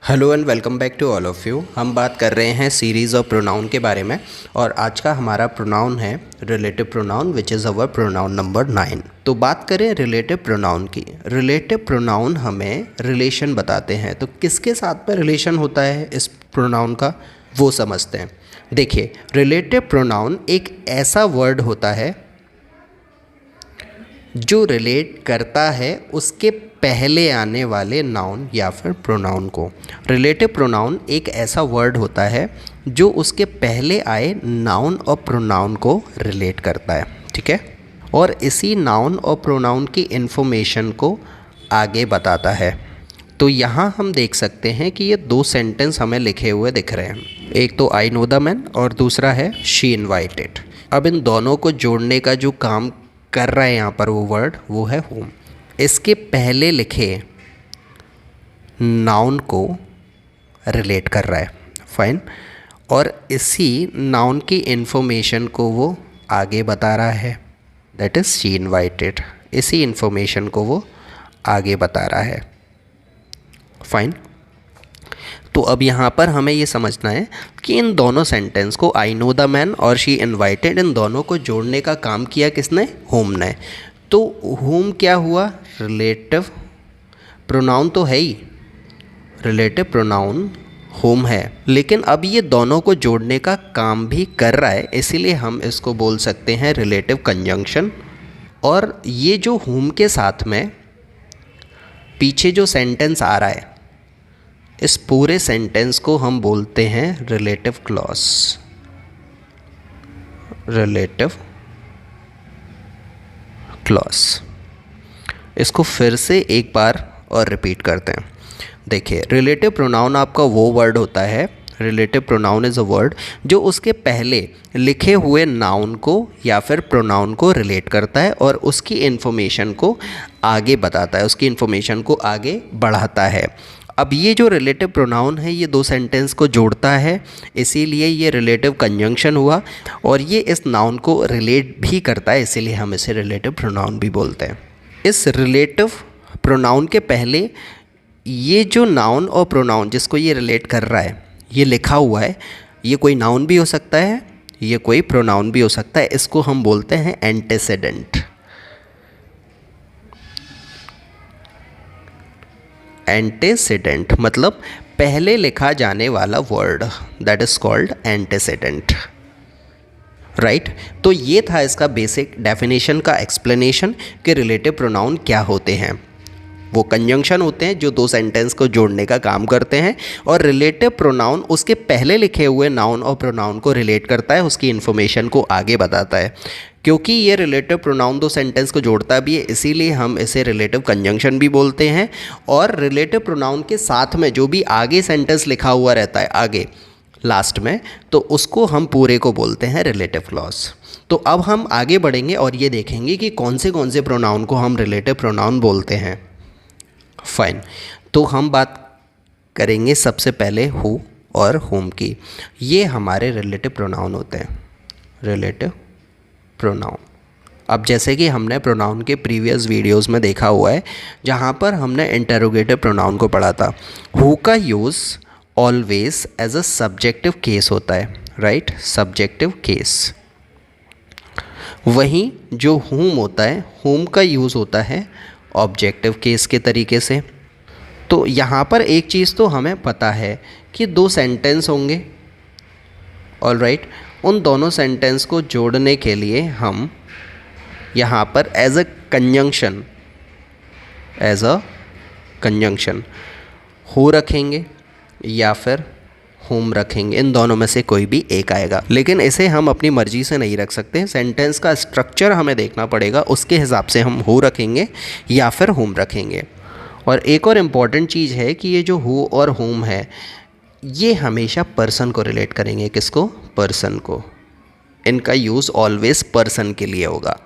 Hello and welcome back to all of you. हम बात कर रहे हैं सीरीज़ ऑफ प्रोनाउन के बारे में और आज का हमारा प्रोनाउन है relative pronoun which is our pronoun number 9। तो बात करें रिलेटिव प्रोनाउन की। रिलेटिव प्रोनाउन हमें रिलेशन बताते हैं, तो किसके साथ में रिलेशन होता है इस प्रोनाउन का वो समझते हैं। देखिए, रिलेटिव प्रोनाउन एक ऐसा वर्ड होता है जो रिलेट करता है उसके पहले आने वाले नाउन या फिर प्रोनाउन को। रिलेटिव प्रोनाउन एक ऐसा वर्ड होता है जो उसके पहले आए नाउन और प्रोनाउन को रिलेट करता है, ठीक है, और इसी नाउन और प्रोनाउन की इन्फॉर्मेशन को आगे बताता है। तो यहाँ हम देख सकते हैं कि ये दो सेंटेंस हमें लिखे हुए दिख रहे हैं। एक तो आई नो द मैन और दूसरा है शी इनवाइटेड। अब इन दोनों को जोड़ने का जो काम कर रहा है यहाँ पर वो वर्ड वो है होम। इसके पहले लिखे नाउन को रिलेट कर रहा है, फाइन, और इसी नाउन की इन्फॉर्मेशन को वो आगे बता रहा है, दैट इज़ शी इनवाइटेड। इसी इन्फॉर्मेशन को वो आगे बता रहा है, फाइन। तो अब यहाँ पर हमें ये समझना है कि इन दोनों सेंटेंस को आई नो द मैन और शी इनवाइटेड, इन दोनों को जोड़ने का काम किया किसने? होम ने। तो होम क्या हुआ? रिलेटिव प्रोनाउन तो है ही, रिलेटिव प्रोनाउन होम है, लेकिन अब ये दोनों को जोड़ने का काम भी कर रहा है, इसीलिए हम इसको बोल सकते हैं रिलेटिव कंजंक्शन। और ये जो होम के साथ में पीछे जो सेंटेंस आ रहा है, इस पूरे सेंटेंस को हम बोलते हैं रिलेटिव क्लॉज। Relative clause. इसको फिर से एक बार और रिपीट करते हैं। देखिए, रिलेटिव प्रोनाउन आपका वो वर्ड होता है, relative pronoun is a word जो उसके पहले लिखे हुए नाउन को या फिर प्रोनाउन को रिलेट करता है और उसकी इन्फॉर्मेशन को आगे बताता है, उसकी इन्फॉर्मेशन को आगे बढ़ाता है। अब ये जो रिलेटिव प्रोनाउन है ये दो सेंटेंस को जोड़ता है, इसीलिए ये रिलेटिव कंजंक्शन हुआ, और ये इस नाउन को रिलेट भी करता है, इसीलिए हम इसे रिलेटिव प्रोनाउन भी बोलते हैं। इस रिलेटिव प्रोनाउन के पहले ये जो नाउन और प्रोनाउन जिसको ये रिलेट कर रहा है ये लिखा हुआ है, ये कोई नाउन भी हो सकता है, ये कोई प्रोनाउन भी हो सकता है, इसको हम बोलते हैं एंटेसेडेंट। एंटेसेडेंट मतलब पहले लिखा जाने वाला word, that is called antecedent, right. तो ये था इसका बेसिक डेफिनेशन का एक्सप्लेनेशन कि रिलेटिव प्रोनाउन क्या होते हैं। वो कंजंक्शन होते हैं जो दो सेंटेंस को जोड़ने का काम करते हैं, और रिलेटिव प्रोनाउन उसके पहले लिखे हुए नाउन और प्रोनाउन को रिलेट करता है, उसकी इन्फॉर्मेशन को आगे बताता है। क्योंकि ये रिलेटिव प्रोनाउन दो सेंटेंस को जोड़ता भी है, इसीलिए हम इसे रिलेटिव कंजंक्शन भी बोलते हैं। और रिलेटिव प्रोनाउन के साथ में जो भी आगे सेंटेंस लिखा हुआ रहता है आगे लास्ट में, तो उसको हम पूरे को बोलते हैं रिलेटिव क्लॉज। तो अब हम आगे बढ़ेंगे और ये देखेंगे कि कौन से प्रोनाउन को हम रिलेटिव प्रोनाउन बोलते हैं, फाइन। तो हम बात करेंगे सबसे पहले हु और होम की। ये हमारे रिलेटिव प्रोनाउन होते हैं, रिलेटिव प्रोनाउन। अब जैसे कि हमने प्रोनाउन के प्रीवियस वीडियोस में देखा हुआ है, जहाँ पर हमने इंटरोगेटिव प्रोनाउन को पढ़ा था। हु का use always as a subjective case होता है, राइट, सब्जेक्टिव केस। वहीं जो हुम होता है, हुम का यूज़ होता है ऑब्जेक्टिव केस के तरीके से। तो यहाँ पर एक चीज़ तो हमें पता है कि दो सेंटेंस होंगे, ऑलराइट। उन दोनों सेंटेंस को जोड़ने के लिए हम यहाँ पर एज अ कंजंक्शन हो रखेंगे या फिर होम रखेंगे, इन दोनों में से कोई भी एक आएगा। लेकिन इसे हम अपनी मर्ज़ी से नहीं रख सकते, सेंटेंस का स्ट्रक्चर हमें देखना पड़ेगा, उसके हिसाब से हम हो रखेंगे या फिर होम रखेंगे। और एक और इम्पॉर्टेंट चीज़ है कि ये जो हु और होम है ये हमेशा पर्सन को रिलेट करेंगे। किसको? पर्सन को। इनका यूज़ ऑलवेज पर्सन के लिए होगा।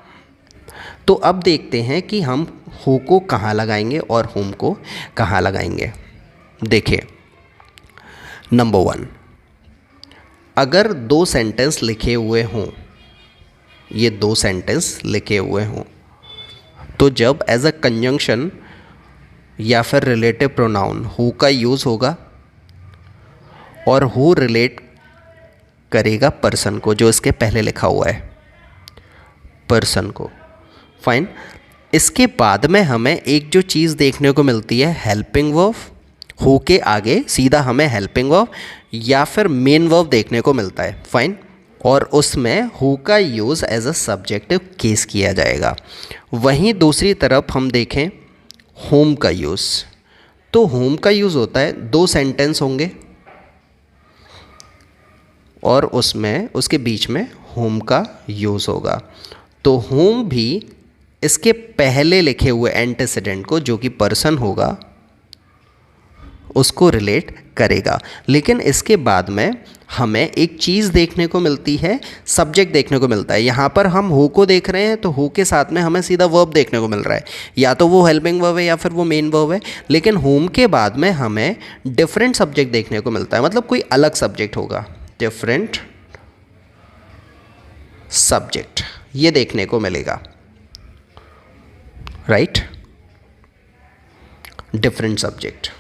तो अब देखते हैं कि हम हु को कहाँ लगाएंगे और होम को कहाँ लगाएंगे। देखिए, नंबर 1, अगर दो सेंटेंस लिखे हुए हों, ये दो सेंटेंस लिखे हुए हों, तो जब एज अ कंजंक्शन या फिर रिलेटिव प्रोनाउन हु का यूज़ होगा और हु रिलेट करेगा पर्सन को, जो इसके पहले लिखा हुआ है पर्सन को। फाइन। इसके बाद में हमें एक जो चीज़ देखने को मिलती है हेल्पिंग वर्ब, हु के आगे सीधा हमें हेल्पिंग वर्ब या फिर मेन वर्ब देखने को मिलता है। फाइन। और उसमें हु का use as a subjective case किया जाएगा। वहीं दूसरी तरफ हम देखें होम का यूज़, तो होम का यूज़ होता है, दो सेंटेंस होंगे और उसमें उसके बीच में होम का यूज़ होगा। तो होम भी इसके पहले लिखे हुए एंटेसिडेंट को, जो कि पर्सन होगा, उसको रिलेट करेगा। लेकिन इसके बाद में हमें एक चीज़ देखने को मिलती है, सब्जेक्ट देखने को मिलता है। यहाँ पर हम हु को देख रहे हैं तो हु के साथ में हमें सीधा वर्ब देखने को मिल रहा है, या तो वो हेल्पिंग वर्ब है या फिर वो मेन वर्ब है। लेकिन होम के बाद में हमें डिफरेंट सब्जेक्ट देखने को मिलता है, मतलब कोई अलग सब्जेक्ट होगा, डिफरेंट सब्जेक्ट ये देखने को मिलेगा। Right, different subject.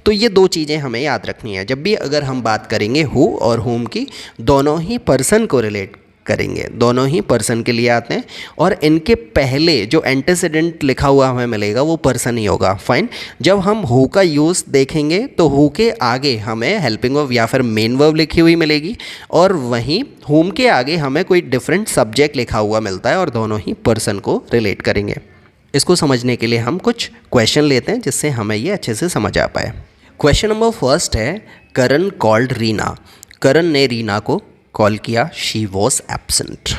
तो ये दो चीज़ें हमें याद रखनी है जब भी अगर हम बात करेंगे हु और होम की, दोनों ही पर्सन को रिलेट करेंगे, दोनों ही पर्सन के लिए आते हैं और इनके पहले जो एंटेसिडेंट लिखा हुआ हमें मिलेगा वो पर्सन ही होगा। फाइन। जब हम हु का यूज़ देखेंगे तो हु के आगे हमें हेल्पिंग वर्ब या फिर मेन वर्ब लिखी हुई मिलेगी और वहीं होम के आगे हमें कोई डिफरेंट सब्जेक्ट लिखा हुआ मिलता है और दोनों ही पर्सन को रिलेट करेंगे। इसको समझने के लिए हम कुछ क्वेश्चन लेते हैं जिससे हमें ये अच्छे से समझ आ पाए। क्वेश्चन नंबर फर्स्ट है, करण कॉल्ड रीना। करण ने रीना को कॉल किया, शी वॉज एब्सेंट।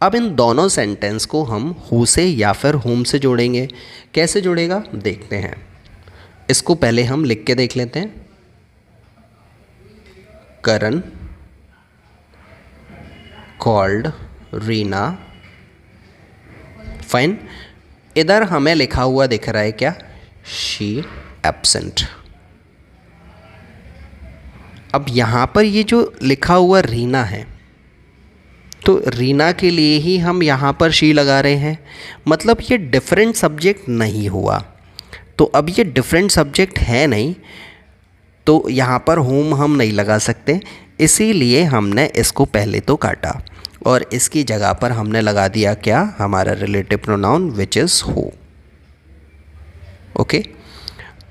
अब इन दोनों सेंटेंस को हम हु से या फिर होम से जोड़ेंगे। कैसे जोड़ेगा देखते हैं। इसको पहले हम लिख के देख लेते हैं। करण कॉल्ड रीना। फाइन। इधर हमें लिखा हुआ दिख रहा है क्या, शी एब्सेंट। अब यहाँ पर ये जो लिखा हुआ रीना है, तो रीना के लिए ही हम यहाँ पर शी लगा रहे हैं, मतलब ये डिफरेंट सब्जेक्ट नहीं हुआ। तो अब ये डिफरेंट सब्जेक्ट है नहीं, तो यहाँ पर होम हम नहीं लगा सकते, इसीलिए हमने इसको पहले तो काटा और इसकी जगह पर हमने लगा दिया क्या, हमारा relative pronoun which is who. Okay,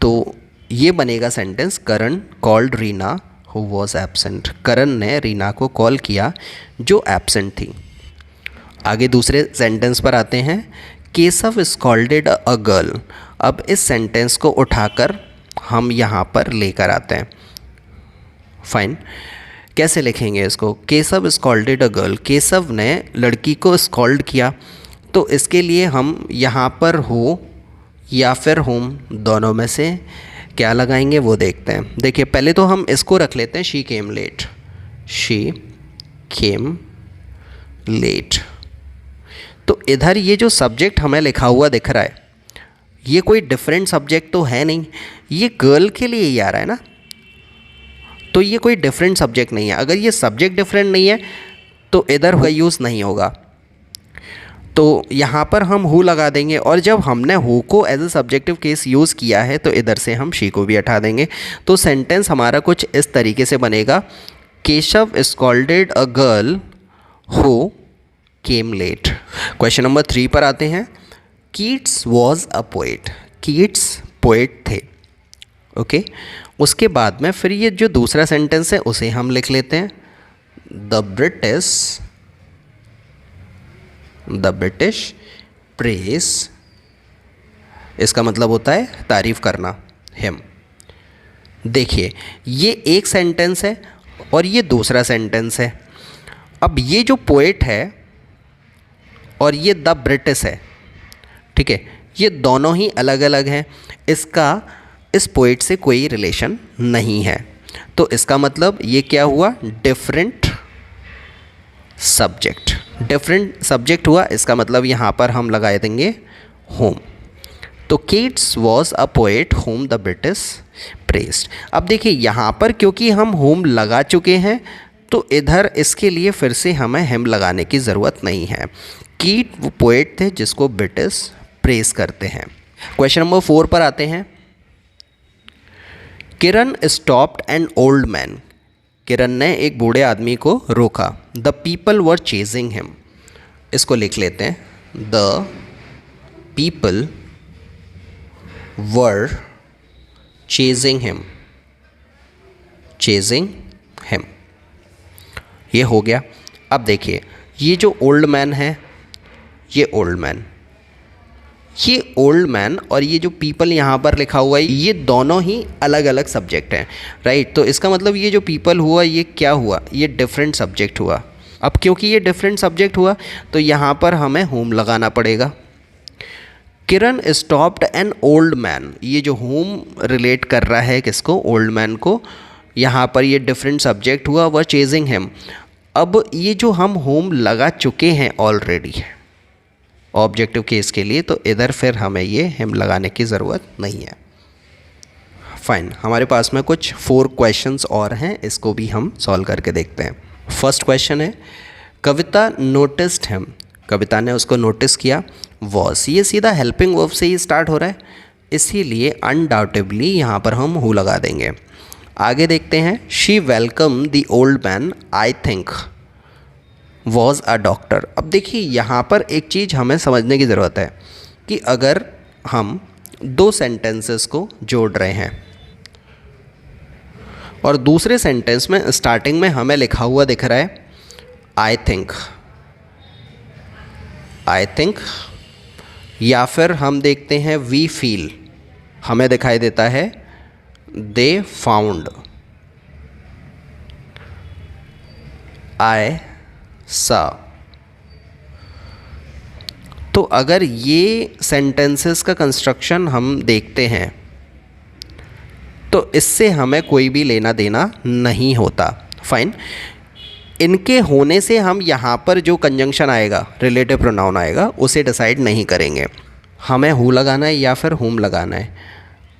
तो ये बनेगा sentence, Karan called Reena who was absent. Karan ने रीना को कॉल किया जो एब्सेंट थी। आगे दूसरे सेंटेंस पर आते हैं, केशव स्कॉल्डेड अ गर्ल। अब इस सेंटेंस को उठाकर हम यहाँ पर लेकर आते हैं। फाइन। कैसे लिखेंगे इसको, Keshav scolded a girl, Keshav ने लड़की को स्कॉल्ड किया। तो इसके लिए हम यहाँ पर हो या फिर होम दोनों में से क्या लगाएंगे वो देखते हैं। देखिए पहले तो हम इसको रख लेते हैं, she came late. She came late. तो इधर ये जो सब्जेक्ट हमें लिखा हुआ दिख रहा है, ये कोई डिफरेंट सब्जेक्ट तो है नहीं, ये गर्ल के लिए ही आ रहा है ना, तो ये कोई डिफरेंट सब्जेक्ट नहीं है। अगर ये सब्जेक्ट डिफरेंट नहीं है तो इधर का यूज़ नहीं होगा, तो यहाँ पर हम हु लगा देंगे। और जब हमने हु को as a subjective case use किया है तो इधर से हम शी को भी हटा देंगे। तो सेंटेंस हमारा कुछ इस तरीके से बनेगा, Keshav scolded a girl who came late. Question number 3 पर आते हैं, Keats was a poet. Keats poet थे। ओके, उसके बाद में फिर ये जो दूसरा सेंटेंस है उसे हम लिख लेते हैं, द ब्रिटिश प्रेस। इसका मतलब होता है तारीफ़ करना, हिम। देखिए ये एक सेंटेंस है और ये दूसरा सेंटेंस है। अब ये जो पोएट है और ये द ब्रिटिश है, ठीक है, ये दोनों ही अलग अलग हैं, इसका इस पोएट से कोई रिलेशन नहीं है। तो इसका मतलब ये क्या हुआ, डिफरेंट सब्जेक्ट। डिफरेंट सब्जेक्ट हुआ, इसका मतलब यहाँ पर हम लगा देंगे होम। तो Keats was a poet home the British pressed. अब देखिए यहाँ पर क्योंकि हम होम लगा चुके हैं तो इधर इसके लिए फिर से हमें हेम लगाने की ज़रूरत नहीं है। कीट वो पोएट थे जिसको ब्रिटिश प्रेस करते हैं। क्वेश्चन नंबर 4 पर आते हैं, किरण स्टॉप्ड एन ओल्ड मैन। किरण ने एक बूढ़े आदमी को रोका। The people were chasing him, इसको लिख लेते हैं, the people were chasing him, chasing him, ये हो गया। अब देखिए ये जो ओल्ड मैन है, ये ओल्ड मैन, ये ओल्ड मैन और ये जो पीपल यहाँ पर लिखा हुआ है, ये दोनों ही अलग अलग सब्जेक्ट हैं, राइट। तो इसका मतलब ये जो पीपल हुआ ये क्या हुआ, ये डिफरेंट सब्जेक्ट हुआ। अब क्योंकि ये डिफरेंट सब्जेक्ट हुआ तो यहाँ पर हमें होम लगाना पड़ेगा। किरण स्टॉप्ड एन ओल्ड मैन, ये जो होम रिलेट कर रहा है किसको, ओल्ड मैन को। यहाँ पर ये डिफरेंट सब्जेक्ट हुआ, वर चेजिंग हिम। अब ये जो हम होम लगा चुके हैं ऑलरेडी ऑब्जेक्टिव केस के लिए, तो इधर फिर हमें ये हिम लगाने की ज़रूरत नहीं है। फाइन, हमारे पास में कुछ 4 क्वेश्चंस और हैं, इसको भी हम सॉल्व करके देखते हैं। फर्स्ट क्वेश्चन है, कविता नोटिस्ड हिम, कविता ने उसको नोटिस किया। वॉस, ये सीधा हेल्पिंग वर्ब से ही स्टार्ट हो रहा है, इसीलिए अनडाउटेबली यहाँ पर हम हु लगा देंगे। आगे देखते हैं, she welcome the old man I think was a doctor. अब देखिए यहाँ पर एक चीज़ हमें समझने की ज़रूरत है कि अगर हम 2 सेंटेंसेस को जोड़ रहे हैं और दूसरे सेंटेंस में स्टार्टिंग में हमें लिखा हुआ दिख रहा है आई थिंक, या फिर हम देखते हैं वी फील, हमें दिखाई देता है दे फाउंड, आई सा। तो अगर ये सेंटेंसेस का कंस्ट्रक्शन हम देखते हैं तो इससे हमें कोई भी लेना देना नहीं होता। फाइन, इनके होने से हम यहाँ पर जो कंजंक्शन आएगा, रिलेटिव प्रोनाउन आएगा, उसे डिसाइड नहीं करेंगे। हमें हु लगाना है या फिर हुम लगाना है,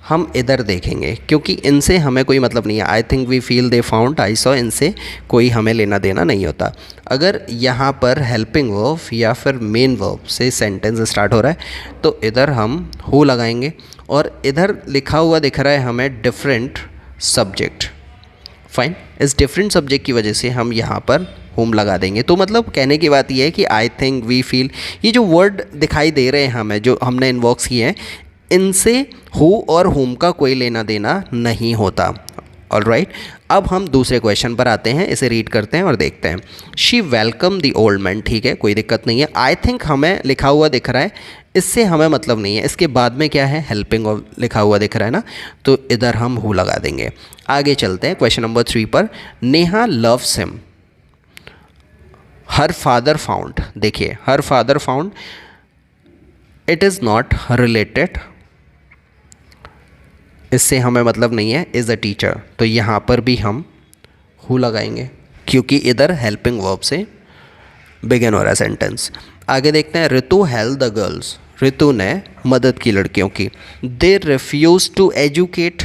हम इधर देखेंगे, क्योंकि इनसे हमें कोई मतलब नहीं है। I think, we feel, they found, I saw, इनसे कोई हमें लेना देना नहीं होता। अगर यहाँ पर हेल्पिंग वर्ब या फिर मेन वर्ब से सेंटेंस स्टार्ट हो रहा है तो इधर हम हु लगाएंगे, और इधर लिखा हुआ दिख रहा है हमें डिफरेंट सब्जेक्ट। फाइन, इस डिफरेंट सब्जेक्ट की वजह से हम यहाँ पर होम लगा देंगे। तो मतलब कहने की बात यह है कि आई थिंक, वी फील, ये जो वर्ड दिखाई दे रहे हैं हमें, जो हमने इन्वॉक्स किए हैं, इनसे हु और होम का कोई लेना देना नहीं होता। ऑलराइट, अब हम दूसरे क्वेश्चन पर आते हैं, इसे रीड करते हैं और देखते हैं। She welcome the old man, ठीक है, कोई दिक्कत नहीं है। आई थिंक हमें लिखा हुआ दिख रहा है, इससे हमें मतलब नहीं है। इसके बाद में क्या है, हेल्पिंग लिखा हुआ दिख रहा है ना, तो इधर हम हु लगा देंगे। आगे चलते हैं क्वेश्चन नंबर 3 पर। Neha loves him, her father found, देखिए her father found, it is not related, इससे हमें मतलब नहीं है। इज़ अ टीचर, तो यहाँ पर भी हम हु लगाएंगे क्योंकि इधर हेल्पिंग वर्ब से बिगिन हो रहा है सेंटेंस। आगे देखते हैं, ऋतु हेल्प द गर्ल्स, ऋतु ने मदद की लड़कियों की। दे रिफ्यूज़ टू एजुकेट,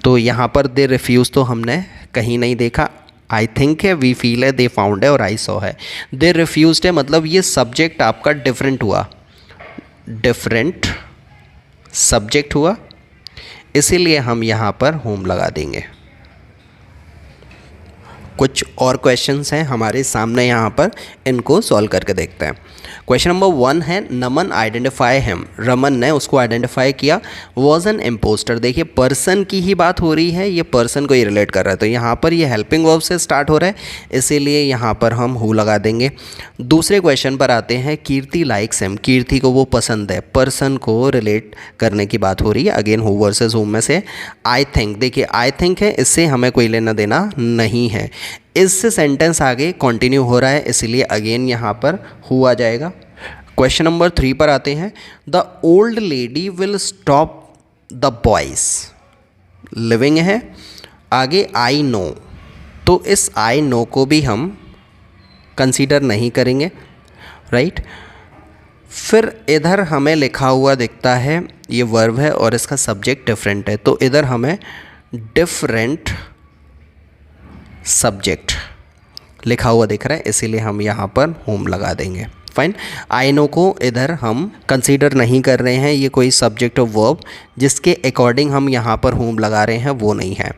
तो यहाँ पर दे रिफ्यूज़ तो हमने कहीं नहीं देखा। आई थिंक है, वी फील है, दे फाउंड है और आई सॉ है। दे रिफ्यूज़ड है, मतलब ये सब्जेक्ट आपका डिफरेंट हुआ, डिफरेंट सब्जेक्ट हुआ, इसीलिए हम यहाँ पर होम लगा देंगे। कुछ और क्वेश्चंस हैं हमारे सामने यहाँ पर, इनको सॉल्व करके देखते हैं। क्वेश्चन नंबर 1 है, नमन आइडेंटिफाई हिम, रमन ने उसको आइडेंटिफाई किया। वॉज एन इम्पोस्टर, देखिए पर्सन की ही बात हो रही है, ये पर्सन को ही रिलेट कर रहा है, तो यहाँ पर ये हेल्पिंग वर्ब से स्टार्ट हो रहा है, इसीलिए यहाँ पर हम हु लगा देंगे। दूसरे क्वेश्चन पर आते हैं, कीर्ति लाइक्स हिम, कीर्ति को वो पसंद है, पर्सन को रिलेट करने की बात हो रही है, अगेन हु वर्सेस हुम में से। आई थिंक, देखिए आई थिंक है, इससे हमें कोई लेना देना नहीं है, इससे सेंटेंस आगे कंटिन्यू हो रहा है, इसलिए अगेन यहाँ पर हु आ जाएगा। क्वेश्चन नंबर 3 पर आते हैं, the old lady will stop the boys, living है, आगे आई नो, तो इस आई नो को भी हम कंसीडर नहीं करेंगे, राइट। फिर इधर हमें लिखा हुआ दिखता है, ये वर्ब है और इसका सब्जेक्ट डिफरेंट है, तो इधर हमें डिफरेंट सब्जेक्ट लिखा हुआ दिख रहा है, इसीलिए हम यहाँ पर होम लगा देंगे। फाइन, आई नो को इधर हम कंसीडर नहीं कर रहे हैं, ये कोई सब्जेक्ट ऑफ वर्ब जिसके अकॉर्डिंग हम यहाँ पर होम लगा रहे हैं वो नहीं है।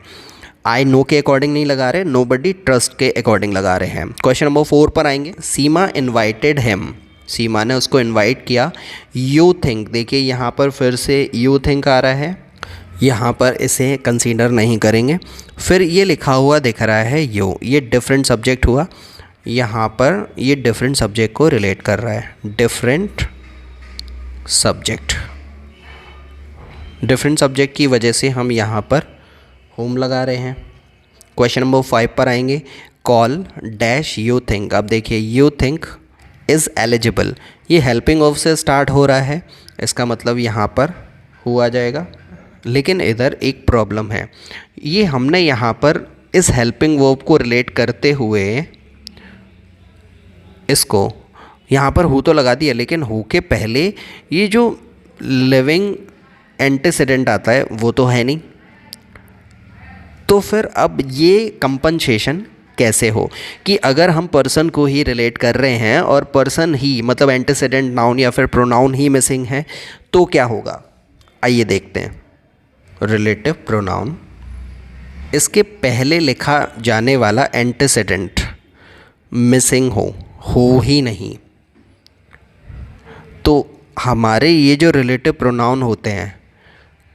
आई नो के अकॉर्डिंग नहीं लगा रहे, नो बडी ट्रस्ट के अकॉर्डिंग लगा रहे हैं। क्वेश्चन नंबर 4 पर आएंगे। सीमा इन्वाइटेड हिम, सीमा ने उसको इन्वाइट किया। यू थिंक, देखिए यहाँ पर फिर से यू थिंक आ रहा है, यहाँ पर इसे कंसीडर नहीं करेंगे। फिर ये लिखा हुआ दिख रहा है यू, ये डिफरेंट सब्जेक्ट हुआ, यहाँ पर ये डिफरेंट सब्जेक्ट को रिलेट कर रहा है, डिफरेंट सब्जेक्ट। डिफरेंट सब्जेक्ट की वजह से हम यहाँ पर होम लगा रहे हैं। क्वेश्चन नंबर 5 पर आएंगे। कॉल डैश यू थिंक, अब देखिए यू थिंक इज़ एलिजिबल, ये हेल्पिंग ऑफ से स्टार्ट हो रहा है, इसका मतलब यहाँ पर हु आ जाएगा। लेकिन इधर एक प्रॉब्लम है, ये हमने यहाँ पर इस हेल्पिंग वर्ब को रिलेट करते हुए इसको यहाँ पर हु तो लगा दिया, लेकिन हु के पहले ये जो लिविंग एंटीसीडेंट आता है वो तो है नहीं। तो फिर अब ये कंपनसेशन कैसे हो कि अगर हम पर्सन को ही रिलेट कर रहे हैं और पर्सन ही मतलब एंटीसीडेंट नाउन या फिर प्रोनाउन ही मिसिंग है तो क्या होगा, आइए देखते हैं। रिलेटिव प्रोनाउन, इसके पहले लिखा जाने वाला एंटीसीडेंट मिसिंग हो ही नहीं, तो हमारे ये जो रिलेटिव प्रोनाउन होते हैं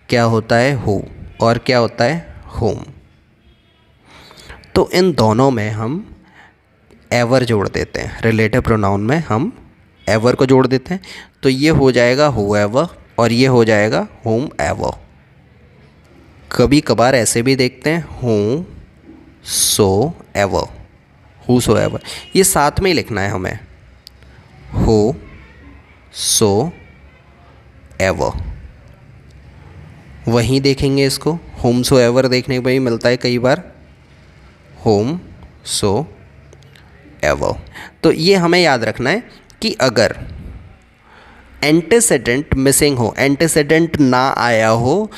क्या होता है हो और क्या होता है होम। तो इन दोनों में हम एवर जोड़ देते हैं, रिलेटिव प्रोनाउन में हम एवर को जोड़ देते हैं, तो ये हो जाएगा हु एवर और ये हो जाएगा होम एवर। कभी कभार ऐसे भी देखते हैं who so ever, who so ever, ये साथ में ही लिखना है हमें, हु सो एवर। वहीं देखेंगे इसको, होम सो एवर देखने को भी मिलता है कई बार, होम सो एवर। तो ये हमें याद रखना है कि अगर एंटीसीडेंट मिसिंग हो, एंटीसीडेंट ना आया हो,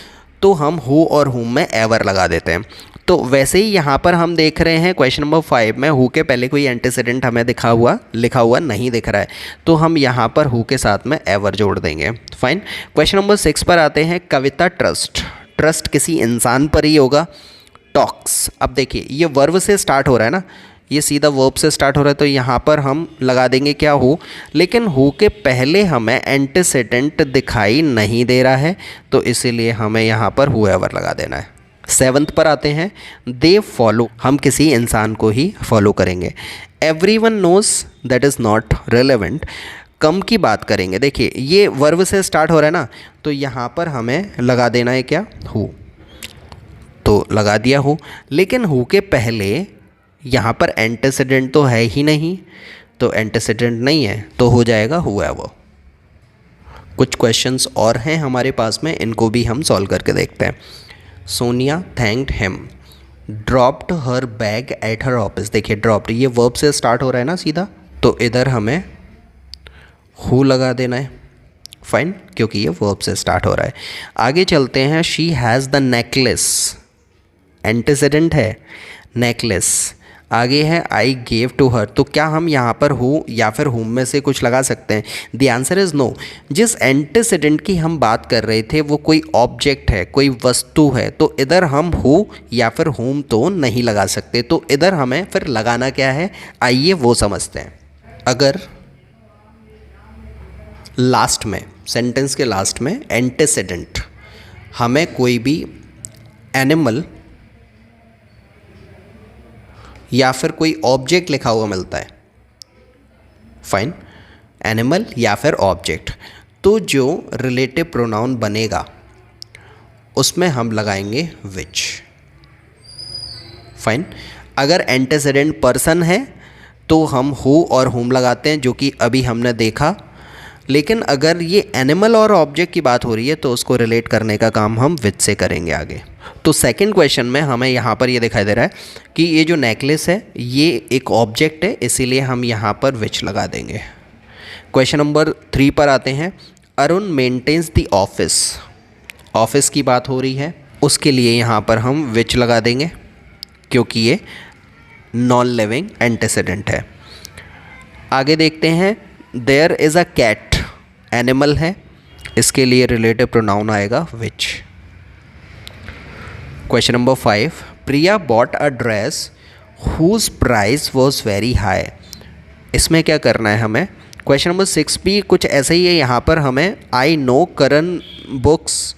तो हम हु और हुम में एवर लगा देते हैं। तो वैसे ही यहाँ पर हम देख रहे हैं क्वेश्चन नंबर 5 में हु के पहले कोई एंटीसीडेंट हमें लिखा हुआ नहीं दिख रहा है, तो हम यहाँ पर हु के साथ में एवर जोड़ देंगे। फाइन। क्वेश्चन नंबर 6 पर आते हैं। कविता ट्रस्ट किसी इंसान पर ही होगा। टॉक्स, अब देखिए ये वर्ब से स्टार्ट हो रहा है ना, ये सीधा वर्ब से स्टार्ट हो रहा है, तो यहाँ पर हम लगा देंगे क्या हु, लेकिन हु के पहले हमें एंटीसीडेंट दिखाई नहीं दे रहा है, तो इसीलिए हमें यहाँ पर हु एवर लगा देना है। 7th पर आते हैं। दे फॉलो, हम किसी इंसान को ही फॉलो करेंगे। Everyone knows, that is not relevant, कम की बात करेंगे। देखिए ये वर्ब से स्टार्ट हो रहा है ना, तो यहाँ पर हमें लगा देना है क्या हु, तो लगा दिया हु, लेकिन हु के पहले यहाँ पर एंटीसीडेंट तो है ही नहीं, तो एंटीसीडेंट नहीं है तो हो जाएगा हु एवर। कुछ क्वेश्चंस और हैं हमारे पास में, इनको भी हम सॉल्व करके देखते हैं। Sonia thanked him, dropped her bag at her office. देखिए ड्रॉप्ड ये वर्ब से स्टार्ट हो रहा है ना सीधा, तो इधर हमें हु लगा देना है। फाइन, क्योंकि ये वर्ब से स्टार्ट हो रहा है। आगे चलते हैं। She has the necklace, antecedent है नेकलेस। आगे है आई गेव टू हर, तो क्या हम यहाँ पर हु या फिर हुम में से कुछ लगा सकते हैं? The answer is no. जिस एंटीसीडेंट की हम बात कर रहे थे वो कोई ऑब्जेक्ट है, कोई वस्तु है, तो इधर हम हु या फिर हुम तो नहीं लगा सकते, तो इधर हमें फिर लगाना क्या है, आइए वो समझते हैं। अगर लास्ट में, सेंटेंस के लास्ट में एंटीसीडेंट हमें कोई भी एनिमल या फिर कोई ऑब्जेक्ट लिखा हुआ मिलता है, फाइन, एनिमल या फिर ऑब्जेक्ट, तो जो रिलेटिव प्रोनाउन बनेगा उसमें हम लगाएंगे विच। फाइन। अगर एंटीसीडेंट पर्सन है तो हम हु और हुम लगाते हैं, जो कि अभी हमने देखा, लेकिन अगर ये एनिमल और ऑब्जेक्ट की बात हो रही है तो उसको रिलेट करने का काम हम विच से करेंगे आगे। तो सेकंड क्वेश्चन में हमें यहाँ पर ये दिखाई दे रहा है कि ये जो नेकलेस है ये एक ऑब्जेक्ट है, इसीलिए हम यहाँ पर विच लगा देंगे। क्वेश्चन नंबर 3 पर आते हैं। Arun maintains the office, office की बात हो रही है, उसके लिए यहाँ पर हम विच लगा देंगे क्योंकि ये नॉन लिविंग एंटीसीडेंट है। आगे देखते हैं। There is a cat, animal है, इसके लिए रिलेटिव प्रोनाउन आएगा which. Question number 5। Priya bought a dress whose price was very high. इसमें क्या करना है हमें, क्वेश्चन नंबर 6 भी कुछ ऐसा ही है। यहाँ पर हमें I know Karan books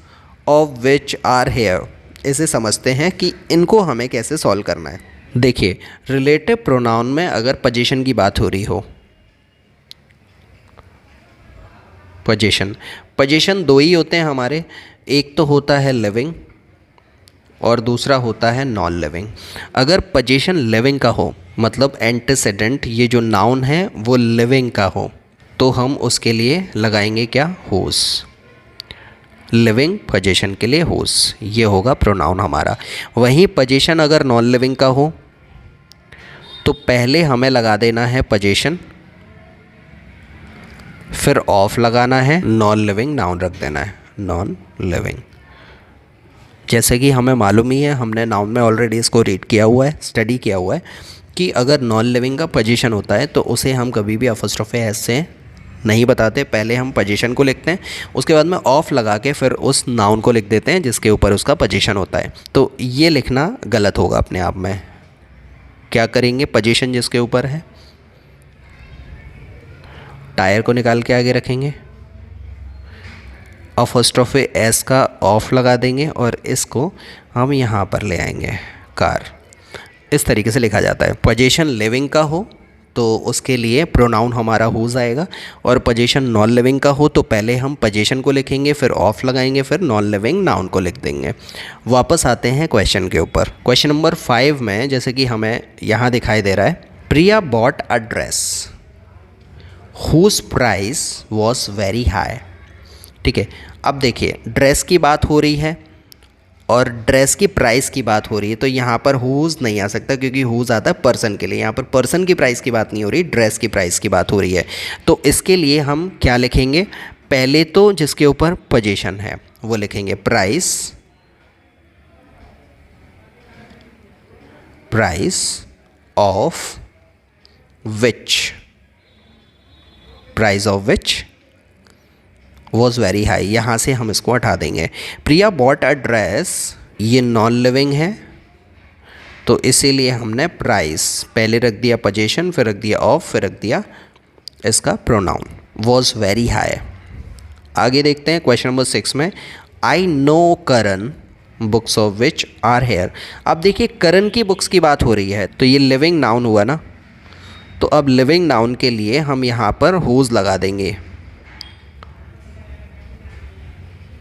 of which are here, इसे समझते हैं कि इनको हमें कैसे सॉल्व करना है। देखिए, रिलेटिव प्रोनाउन में अगर पोजीशन की बात हो रही हो, पोजीशन दो ही होते हैं हमारे, एक तो होता है लिविंग और दूसरा होता है नॉन लिविंग। अगर पोजीशन लिविंग का हो, मतलब एंटीसेडेंट ये जो नाउन है वो लिविंग का हो, तो हम उसके लिए लगाएंगे क्या, होस। लिविंग पोजीशन के लिए होस, ये होगा प्रोनाउन हमारा। वहीं पोजीशन अगर नॉन लिविंग का हो तो पहले हमें लगा देना है पोजीशन, फिर ऑफ लगाना है, नॉन लिविंग नाउन रख देना है, नॉन लिविंग। जैसे कि हमें मालूम ही है, हमने नाउन में ऑलरेडी इसको रीड किया हुआ है, स्टडी किया हुआ है कि अगर नॉन लिविंग का पोजीशन होता है तो उसे हम कभी भी अपॉस्ट्रोफी एस से नहीं बताते। पहले हम पोजीशन को लिखते हैं, उसके बाद में ऑफ लगा के फिर उस नाउन को लिख देते हैं जिसके ऊपर उसका पोजीशन होता है। तो ये लिखना गलत होगा अपने आप में। क्या करेंगे, पोजीशन जिसके ऊपर है, टायर को निकाल के आगे रखेंगे, अपॉस्ट्रोफी एस का ऑफ लगा देंगे और इसको हम यहाँ पर ले आएंगे, कार। इस तरीके से लिखा जाता है। पोजीशन लिविंग का हो तो उसके लिए प्रोनाउन हमारा हुज आएगा, और पोजीशन नॉन लिविंग का हो तो पहले हम पोजीशन को लिखेंगे, फिर ऑफ लगाएंगे, फिर नॉन लिविंग नाउन को लिख देंगे। वापस आते हैं क्वेश्चन के ऊपर। क्वेश्चन नंबर 5 में जैसे कि हमें यहाँ दिखाई दे रहा है, Priya bought a dress whose price was very high. ठीक है, अब देखिए ड्रेस की बात हो रही है और ड्रेस की प्राइस की बात हो रही है, तो यहाँ पर हुज नहीं आ सकता क्योंकि हुज आता है पर्सन के लिए। यहाँ पर पर्सन की प्राइस की बात नहीं हो रही, ड्रेस की प्राइस की बात हो रही है। तो इसके लिए हम क्या लिखेंगे, पहले तो जिसके ऊपर पोजीशन है वो लिखेंगे price, price of which, price of which was very high. यहाँ से हम इसको हटा देंगे। प्रिया बॉट अ ड्रेस, ये नॉन लिविंग है तो इसीलिए हमने प्राइस पहले रख दिया पोजीशन, फिर रख दिया ऑफ, फिर रख दिया इसका प्रोनाउन, वॉज वेरी हाई। आगे देखते हैं क्वेश्चन नंबर 6 में, I know Karan books of which are here. अब देखिए करण की बुक्स की बात हो रही है तो ये लिविंग नाउन हुआ ना, तो अब लिविंग नाउन के लिए हम यहाँ पर हुज लगा देंगे,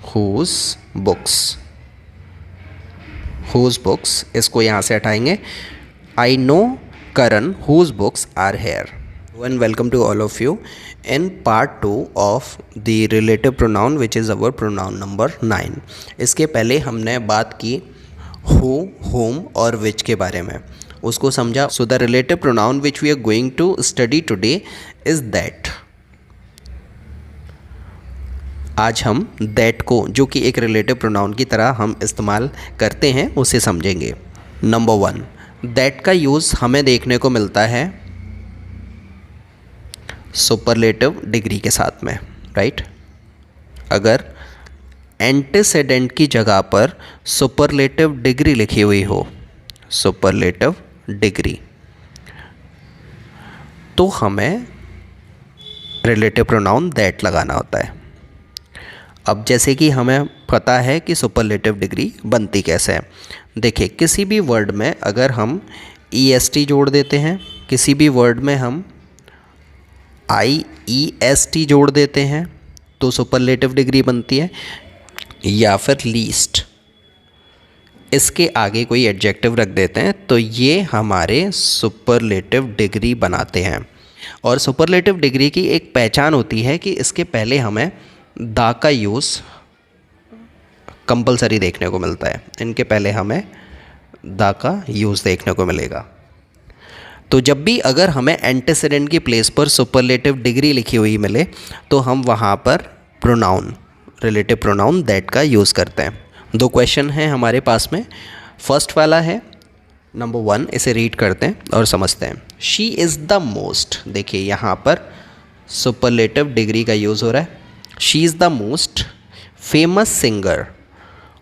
हुज बुक्स, हुज बुक्स, इसको यहाँ से हटाएंगे। I know Karan whose books are here. And welcome to all of you in part 2 of the relative pronoun which is our pronoun number 9। इसके पहले हमने बात की हु, होम और विच के बारे में, उसको समझा। So the relative pronoun which we are going to study today is that. आज हम दैट को, जो कि एक रिलेटिव प्रोनाउन की तरह हम इस्तेमाल करते हैं, उसे समझेंगे। नंबर 1, दैट का यूज़ हमें देखने को मिलता है सुपरलेटिव डिग्री के साथ में, राइट। अगर एंटीसेडेंट की जगह पर सुपरलेटिव डिग्री लिखी हुई हो, सुपरलेटिव डिग्री, तो हमें रिलेटिव प्रोनाउन दैट लगाना होता है। अब जैसे कि हमें पता है कि सुपरलेटिव डिग्री बनती कैसे है। देखिए किसी भी वर्ड में अगर हम EST जोड़ देते हैं, किसी भी वर्ड में हम IEST जोड़ देते हैं तो सुपरलेटिव डिग्री बनती है, या फिर लीस्ट, इसके आगे कोई एडजेक्टिव रख देते हैं तो ये हमारे सुपरलेटिव डिग्री बनाते हैं। और सुपरलेटिव डिग्री की एक पहचान होती है कि इसके पहले हमें दा का यूज़ कंपलसरी देखने को मिलता है, इनके पहले हमें दा का यूज़ देखने को मिलेगा। तो जब भी अगर हमें एंटीसेडेंट की प्लेस पर सुपरलेटिव डिग्री लिखी हुई मिले तो हम वहाँ पर प्रोनाउन, रिलेटिव प्रोनाउन दैट का यूज़ करते हैं। 2 क्वेश्चन हैं हमारे पास में। फर्स्ट वाला है नंबर 1, इसे रीड करते हैं और समझते हैं। शी इज़ द मोस्ट, देखिए यहाँ पर सुपरलेटिव डिग्री का यूज़ हो रहा है। She is the most famous singer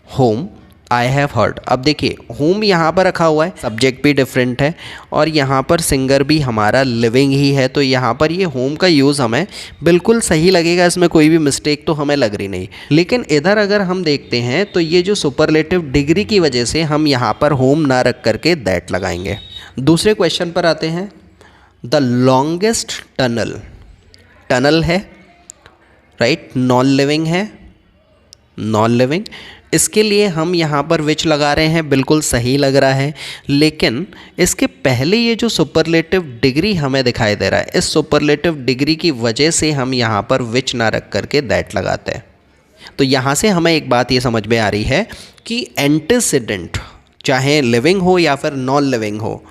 home I have heard. अब देखिए होम यहाँ पर रखा हुआ है, सब्जेक्ट भी डिफरेंट है और यहाँ पर सिंगर भी हमारा लिविंग ही है, तो यहाँ पर ये होम का यूज़ हमें बिल्कुल सही लगेगा, इसमें कोई भी मिस्टेक तो हमें लग रही नहीं। लेकिन इधर अगर हम देखते हैं तो ये जो सुपरलेटिव डिग्री की वजह से हम यहाँ पर होम ना रख करके दैट लगाएंगे। दूसरे क्वेश्चन पर आते हैं। द लॉन्गेस्ट टनल, टनल है राइट, नॉन लिविंग है, नॉन लिविंग, इसके लिए हम यहाँ पर विच लगा रहे हैं, बिल्कुल सही लग रहा है। लेकिन इसके पहले ये जो सुपरलेटिव डिग्री हमें दिखाई दे रहा है, इस सुपरलेटिव डिग्री की वजह से हम यहाँ पर विच ना रख करके दैट लगाते हैं। तो यहाँ से हमें एक बात ये समझ में आ रही है कि एंटीसीडेंट चाहे लिविंग हो या फिर नॉन लिविंग हो,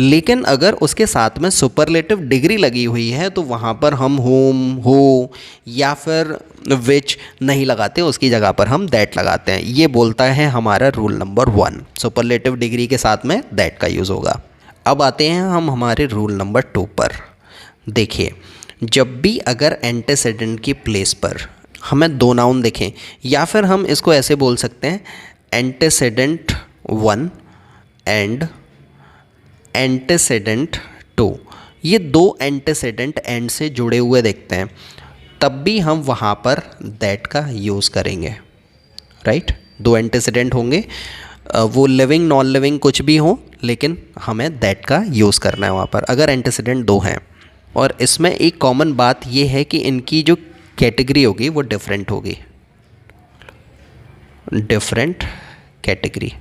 लेकिन अगर उसके साथ में सुपरलेटिव डिग्री लगी हुई है तो वहाँ पर हम होम, हो या फिर विच नहीं लगाते, उसकी जगह पर हम दैट लगाते हैं। ये बोलता है हमारा रूल नंबर 1, सुपरलेटिव डिग्री के साथ में दैट का यूज़ होगा। अब आते हैं हम हमारे रूल नंबर 2 पर। देखिए जब भी अगर एंटीसीडेंट की प्लेस पर हमें 2 नाउन दिखें, या फिर हम इसको ऐसे बोल सकते हैं एंटीसीडेंट 1 एंड एंटीसीडेंट 2, ये 2 एंटीसीडेंट एंड से जुड़े हुए देखते हैं, तब भी हम वहाँ पर दैट का यूज़ करेंगे राइट। 2 एंटीसीडेंट होंगे, वो लिविंग नॉन लिविंग कुछ भी हो, लेकिन हमें दैट का यूज़ करना है वहाँ पर अगर एंटीसीडेंट 2 हैं। और इसमें एक कॉमन बात ये है कि इनकी जो कैटेगरी होगी वो डिफरेंट होगी, डिफरेंट कैटेगरी।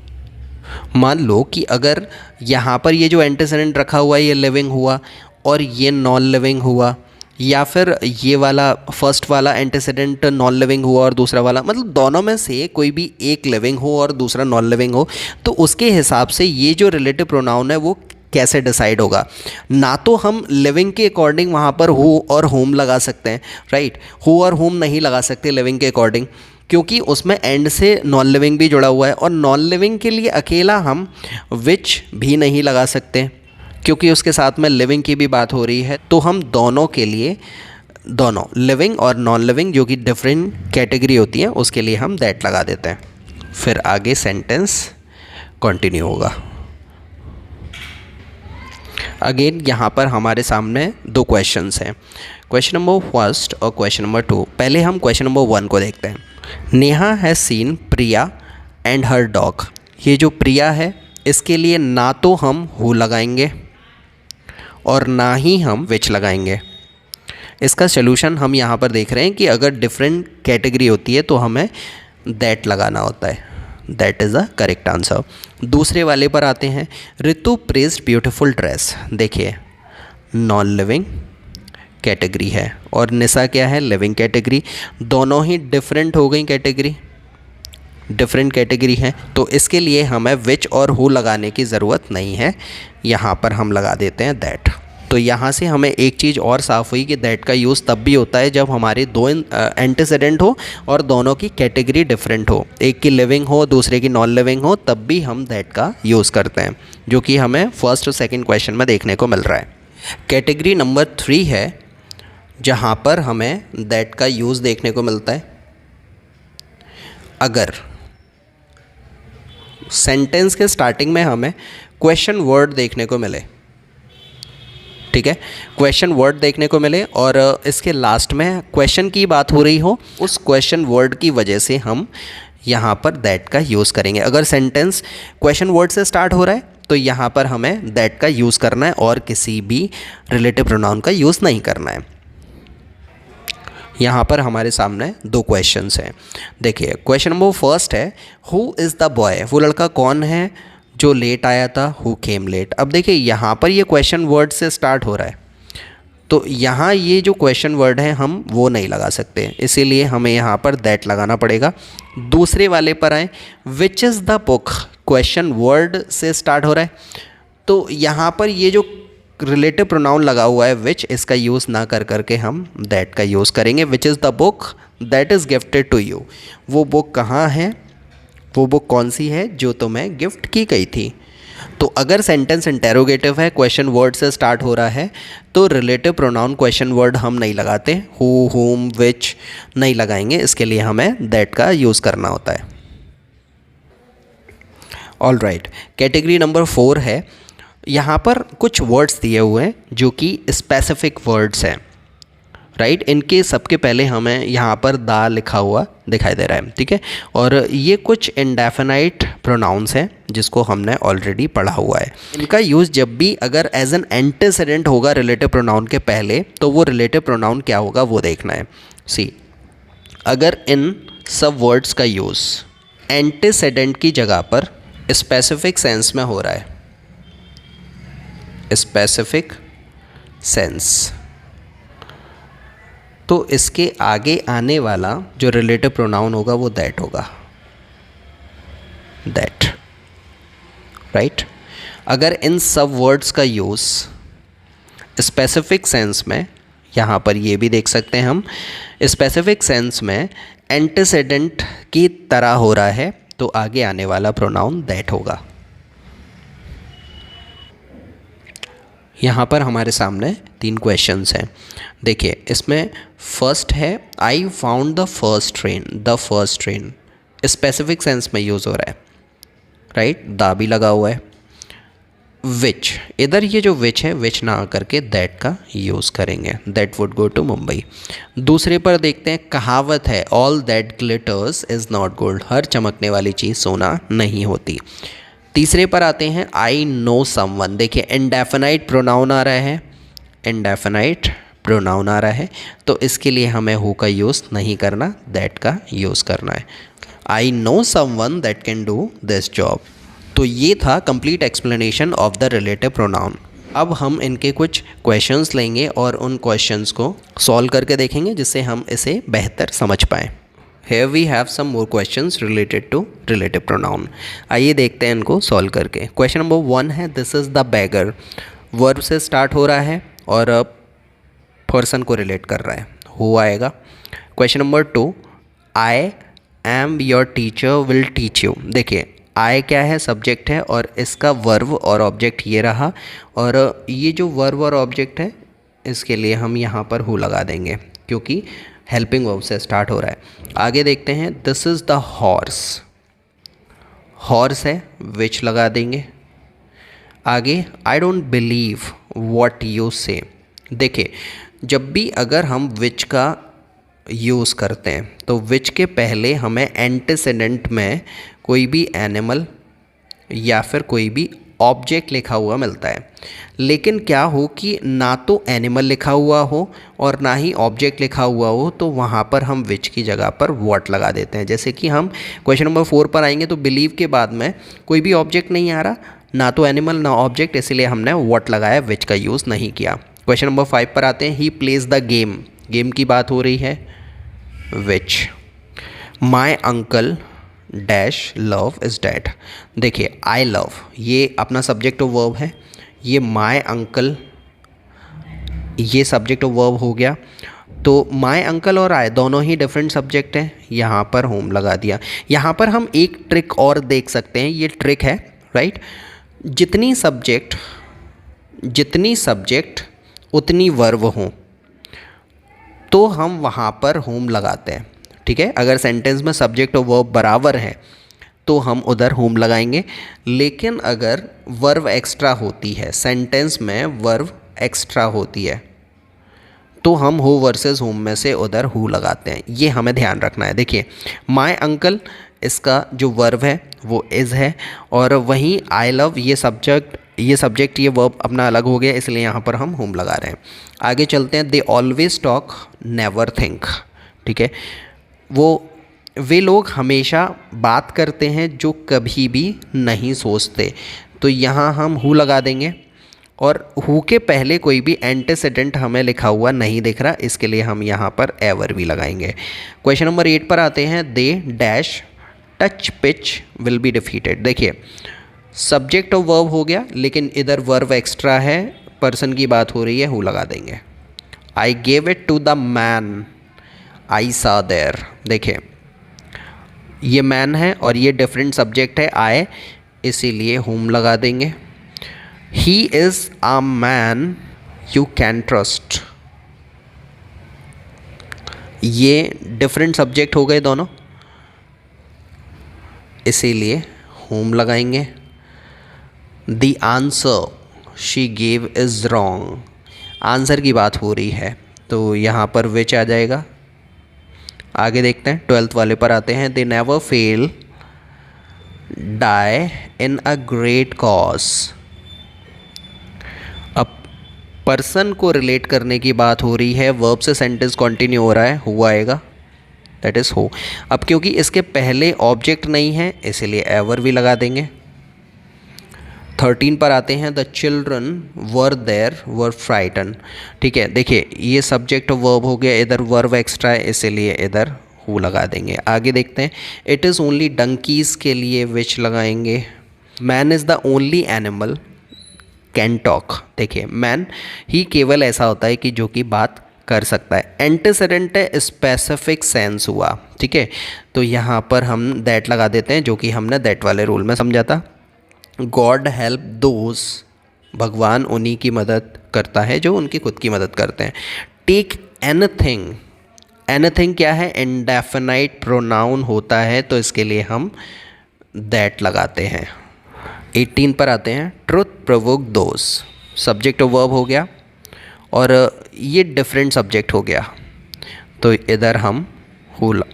मान लो कि अगर यहाँ पर ये जो एंटीसीडेंट रखा हुआ है ये लिविंग हुआ और ये नॉन लिविंग हुआ, या फिर ये वाला फर्स्ट वाला एंटीसीडेंट नॉन लिविंग हुआ और दूसरा वाला, मतलब दोनों में से कोई भी एक लिविंग हो और दूसरा नॉन लिविंग हो, तो उसके हिसाब से ये जो रिलेटिव प्रोनाउन है वो कैसे डिसाइड होगा। ना तो हम लिविंग के अकॉर्डिंग वहाँ पर हो और होम लगा सकते हैं राइट, हो और होम नहीं लगा सकते लिविंग के अकॉर्डिंग, क्योंकि उसमें एंड से नॉन लिविंग भी जुड़ा हुआ है, और नॉन लिविंग के लिए अकेला हम विच भी नहीं लगा सकते क्योंकि उसके साथ में लिविंग की भी बात हो रही है। तो हम दोनों के लिए, दोनों लिविंग और नॉन लिविंग जो कि डिफरेंट कैटेगरी होती है, उसके लिए हम दैट लगा देते हैं। फिर आगे सेंटेंस कंटिन्यू होगा। अगेन यहाँ पर हमारे सामने 2 क्वेश्चंस हैं, क्वेश्चन नंबर 1 और क्वेश्चन नंबर 2। पहले हम क्वेश्चन नंबर 1 को देखते हैं। Neha has seen Priya and her dog. ये जो प्रिया है इसके लिए ना तो हम हु लगाएंगे और ना ही हम विच लगाएंगे। इसका सलूशन हम यहाँ पर देख रहे हैं कि अगर डिफरेंट कैटेगरी होती है तो हमें दैट लगाना होता है, that is the correct answer. दूसरे वाले पर आते हैं। ऋतु प्रेज्ड ब्यूटीफुल ड्रेस। देखिए नॉन लिविंग कैटेगरी है और निशा क्या है, लिविंग कैटेगरी, दोनों ही डिफरेंट हो गई कैटेगरी, डिफरेंट कैटेगरी है, तो इसके लिए हमें विच और हु लगाने की ज़रूरत नहीं है, यहाँ पर हम लगा देते हैं दैट। तो यहाँ से हमें एक चीज़ और साफ़ हुई कि दैट का यूज़ तब भी होता है जब हमारे 2 एंटीसीडेंट हो और दोनों की कैटेगरी डिफरेंट हो, एक की लिविंग हो दूसरे की नॉन लिविंग हो, तब भी हम दैट का यूज़ करते हैं, जो कि हमें फर्स्ट और सेकेंड क्वेश्चन में देखने को मिल रहा है। कैटेगरी नंबर 3 है जहाँ पर हमें दैट का यूज़ देखने को मिलता है अगर सेंटेंस के स्टार्टिंग में हमें क्वेश्चन वर्ड देखने को मिले, ठीक है, क्वेश्चन वर्ड देखने को मिले और इसके लास्ट में क्वेश्चन की बात हो रही हो, उस क्वेश्चन वर्ड की वजह से हम यहाँ पर दैट का यूज़ करेंगे। अगर सेंटेंस क्वेश्चन वर्ड से स्टार्ट हो रहा है तो यहाँ पर हमें दैट का यूज़ करना है और किसी भी रिलेटिव प्रोनाउन का यूज़ नहीं करना है। यहाँ पर हमारे सामने 2 क्वेश्चंस हैं। देखिए क्वेश्चन नंबर 1 है हु इज़ द बॉय, वो लड़का कौन है जो लेट आया था, हु केम लेट। अब देखिए यहाँ पर ये क्वेश्चन वर्ड से स्टार्ट हो रहा है, तो यहाँ ये जो क्वेश्चन वर्ड है हम वो नहीं लगा सकते, इसीलिए हमें यहाँ पर दैट लगाना पड़ेगा। दूसरे वाले पर आए, विच is the book, question word से स्टार्ट हो रहा है, तो यहाँ पर ये जो रिलेटिव प्रोनाउन लगा हुआ है विच, इसका यूज़ ना कर करके हम दैट का यूज़ करेंगे। Which is the book that is gifted to you, वो बुक कहाँ है, वो बुक कौन सी है जो तुम्हें गिफ्ट की गई थी। तो अगर सेंटेंस इंटेरोगेटिव है, क्वेश्चन वर्ड से स्टार्ट हो रहा है, तो रिलेटिव प्रोनाउन क्वेश्चन वर्ड हम नहीं लगाते, हु, हुम, विच नहीं लगाएंगे, इसके लिए हमें दैट का यूज़ करना होता है। ऑल राइट, कैटेगरी नंबर 4 है। यहाँ पर कुछ वर्ड्स दिए हुए हैं जो कि स्पेसिफिक वर्ड्स हैं, राइट। इनके सबके पहले हमें यहाँ पर दा लिखा हुआ दिखाई दे रहा है, ठीक है। और ये कुछ इंडेफिनाइट प्रोनाउंस हैं जिसको हमने ऑलरेडी पढ़ा हुआ है। इनका यूज़ जब भी अगर एज एन एंटीसीडेंट होगा रिलेटिव प्रोनाउन के पहले, तो वो रिलेटिव प्रोनाउन क्या होगा वो देखना है। सी, अगर इन सब वर्ड्स का यूज़ एंटीसीडेंट की जगह पर स्पेसिफिक सेंस में हो रहा है, स्पेसिफिक सेंस, तो इसके आगे आने वाला जो रिलेटिव प्रोनाउन होगा वो दैट होगा, दैट, राइट। अगर इन सब वर्ड्स का यूज़ स्पेसिफिक सेंस में, यहाँ पर ये भी देख सकते हैं हम, स्पेसिफिक सेंस में एंटीसीडेंट की तरह हो रहा है, तो आगे आने वाला प्रोनाउन दैट होगा। यहाँ पर हमारे सामने 3 क्वेश्चंस हैं। देखिए, इसमें फर्स्ट है I found the first train, the first train specific sense में यूज़ हो रहा है, राइट, दा भी लगा हुआ है। विच, इधर ये जो विच है, विच ना आकर के दैट का यूज़ करेंगे, that would go to Mumbai. दूसरे पर देखते हैं, कहावत है all that glitters is not gold, हर चमकने वाली चीज़ सोना नहीं होती। तीसरे पर आते हैं, आई नो समवन। देखिए, इंडेफिनाइट प्रोनाउन आ रहा है, इंडेफिनाइट प्रोनाउन आ रहा है, तो इसके लिए हमें हु का यूज़ नहीं करना, दैट का यूज़ करना है। I know someone that can do this job. तो ये था complete explanation of the relative pronoun. अब हम इनके कुछ क्वेश्चंस लेंगे और उन क्वेश्चंस को सॉल्व करके देखेंगे जिससे हम इसे बेहतर समझ पाएँ। Here we have some more questions related to relative pronoun. आइए देखते हैं इनको सॉल्व करके। क्वेश्चन नंबर 1 है, this is the bagger, verb से स्टार्ट हो रहा है और पर्सन को रिलेट कर रहा है, हु आएगा। Question number 2, I am your teacher will teach you. देखिए, आई क्या है, सब्जेक्ट है, और इसका वर्ब और ऑब्जेक्ट ये रहा, और ये जो वर्ब और ऑब्जेक्ट है इसके लिए हम यहाँ पर हु लगा देंगे क्योंकि हेल्पिंग वर्ब से स्टार्ट हो रहा है। आगे देखते हैं, this is the horse, horse है, विच लगा देंगे। आगे, I don't believe what you से। देखिए, जब भी अगर हम विच का यूज़ करते हैं तो विच के पहले हमें एंटीसीडेंट में कोई भी एनिमल या फिर कोई भी ऑब्जेक्ट लिखा हुआ मिलता है, लेकिन क्या हो कि ना तो एनिमल लिखा हुआ हो और ना ही ऑब्जेक्ट लिखा हुआ हो, तो वहाँ पर हम विच की जगह पर व्हाट लगा देते हैं। जैसे कि हम क्वेश्चन नंबर 4 पर आएंगे तो बिलीव के बाद में कोई भी ऑब्जेक्ट नहीं आ रहा, ना तो एनिमल ना ऑब्जेक्ट, इसीलिए हमने व्हाट लगाया, विच का यूज़ नहीं किया। क्वेश्चन नंबर 5 पर आते हैं, he plays the game, game की बात हो रही है, which. My uncle dash love is dad. देखिए, आई लव ये अपना सब्जेक्ट ऑफ वर्ब है, ये माई अंकल ये सब्जेक्ट ऑफ वर्ब हो गया, तो माई अंकल और आई दोनों ही डिफरेंट सब्जेक्ट हैं, यहाँ पर होम लगा दिया। यहाँ पर हम एक ट्रिक और देख सकते हैं, ये ट्रिक है, राइट। जितनी सब्जेक्ट उतनी वर्ब हों तो हम वहाँ पर होम लगाते हैं, ठीक है। अगर सेंटेंस में सब्जेक्ट और वर्ब बराबर है तो हम उधर होम लगाएंगे, लेकिन अगर वर्ब एक्स्ट्रा होती है, सेंटेंस में वर्ब एक्स्ट्रा होती है, तो हम हो वर्सेस होम में से उधर हु लगाते हैं। ये हमें ध्यान रखना है। देखिए, माय अंकल इसका जो वर्ब है वो इज़ है, और वहीं आई लव ये सब्जेक्ट ये वर्ब अपना अलग हो गया, इसलिए यहाँ पर हम होम लगा रहे हैं। आगे चलते हैं, they always talk never think, ठीक है। वे लोग हमेशा बात करते हैं जो कभी भी नहीं सोचते, तो यहाँ हम हु लगा देंगे, और हु के पहले कोई भी एंटीसीडेंट हमें लिखा हुआ नहीं दिख रहा, इसके लिए हम यहाँ पर एवर भी लगाएंगे। क्वेश्चन नंबर 8 पर आते हैं, they dash touch pitch will be defeated. देखिए, सब्जेक्ट ऑफ वर्ब हो गया, लेकिन इधर वर्ब एक्स्ट्रा है, पर्सन की बात हो रही है, हु लगा देंगे। I gave it to the man I saw there. देखिए, ये मैन है और ये डिफरेंट सब्जेक्ट है आई, इसीलिए होम लगा देंगे। He is a man you can trust, ये डिफरेंट सब्जेक्ट हो गए दोनों, इसीलिए whom लगाएंगे. The answer she gave is wrong. Answer की बात हो रही है तो यहाँ पर which आ जाएगा. आगे देखते हैं, 12th वाले पर आते हैं. They never fail, die in a great cause. अब पर्सन को रिलेट करने की बात हो रही है, वर्ब से सेंटेंस कंटिन्यू हो रहा है, हुआ आएगा, दैट इज़ हो. अब क्योंकि इसके पहले ऑब्जेक्ट नहीं है इसीलिए एवर भी लगा देंगे. 13 पर आते हैं. The children were there were frightened. ठीक है, देखिए ये सब्जेक्ट वर्ब हो गया, इधर वर्ब एक्स्ट्रा है इसीलिए इधर हु लगा देंगे. आगे देखते हैं. इट इज़ ओनली डंकीज़ के लिए विच लगाएंगे. Man is the only animal can talk. देखिए मैन ही केवल ऐसा होता है कि जो कि बात कर सकता है. एंटीसेडेंट है, स्पेसिफिक सेंस हुआ. ठीक है, तो यहाँ पर हम दैट लगा देते हैं जो कि हमने दैट वाले रूल में समझा था. गॉड हेल्प दोज, भगवान उन्हीं की मदद करता है जो उनकी खुद की मदद करते हैं. टेक एनीथिंग, एनीथिंग क्या है, इंडेफिनाइट प्रोनाउन होता है तो इसके लिए हम दैट लगाते हैं. 18 पर आते हैं. Truth provoke those, subject verb हो गया और ये डिफरेंट सब्जेक्ट हो गया तो इधर हम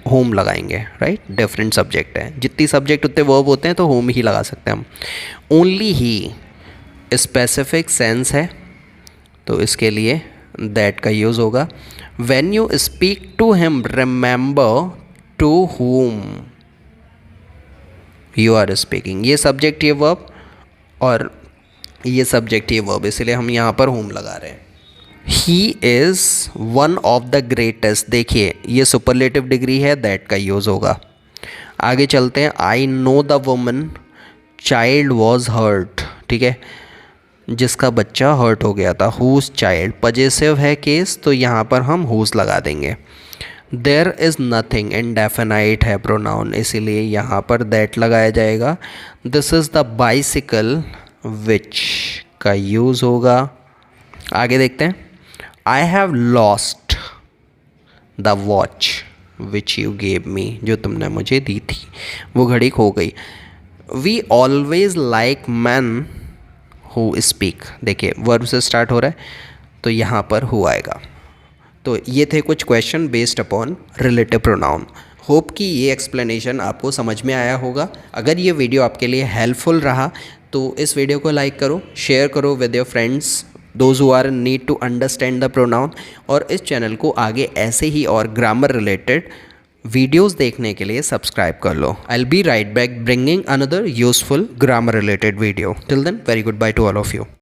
होम लगाएंगे. राइट, डिफरेंट सब्जेक्ट है, जितनी सब्जेक्ट उतने वर्ब होते हैं तो होम ही लगा सकते हैं हम. ओनली ही स्पेसिफिक सेंस है तो इसके लिए दैट का यूज़ होगा. When you speak to him remember to whom you are speaking. ये सब्जेक्ट ये वर्ब और ये सब्जेक्ट ये वर्ब, इसलिए हम यहाँ पर होम लगा रहे हैं. He is one of the greatest. देखिए ये सुपरलेटिव डिग्री है, दैट का यूज़ होगा. आगे चलते हैं. I know the woman child was hurt. ठीक है, जिसका बच्चा हर्ट हो गया था. हुज चाइल्ड, पजेसिव है केस तो यहाँ पर हम हुज लगा देंगे. देयर इज़ नथिंग, इंडेफिनाइट है प्रोनाउन इसीलिए यहाँ पर दैट लगाया जाएगा. This is the bicycle which का यूज़ होगा. आगे देखते हैं. I have lost the watch which you gave me, जो तुमने मुझे दी थी वो घड़ी खो गई. We always like man who speak. देखिए वर्ब से स्टार्ट हो रहा है तो यहाँ पर हु आएगा. तो ये थे कुछ question based upon relative pronoun. Hope कि ये एक्सप्लेनेशन आपको समझ में आया होगा. अगर ये वीडियो आपके लिए हेल्पफुल रहा तो इस वीडियो को लाइक करो, शेयर करो with your friends, those who are need to understand the pronoun. और इस चैनल को आगे ऐसे ही और ग्रामर रिलेटेड वीडियोस देखने के लिए सब्सक्राइब कर लो. I will be right back bringing another useful grammar related video. Till then, very good bye to all of you.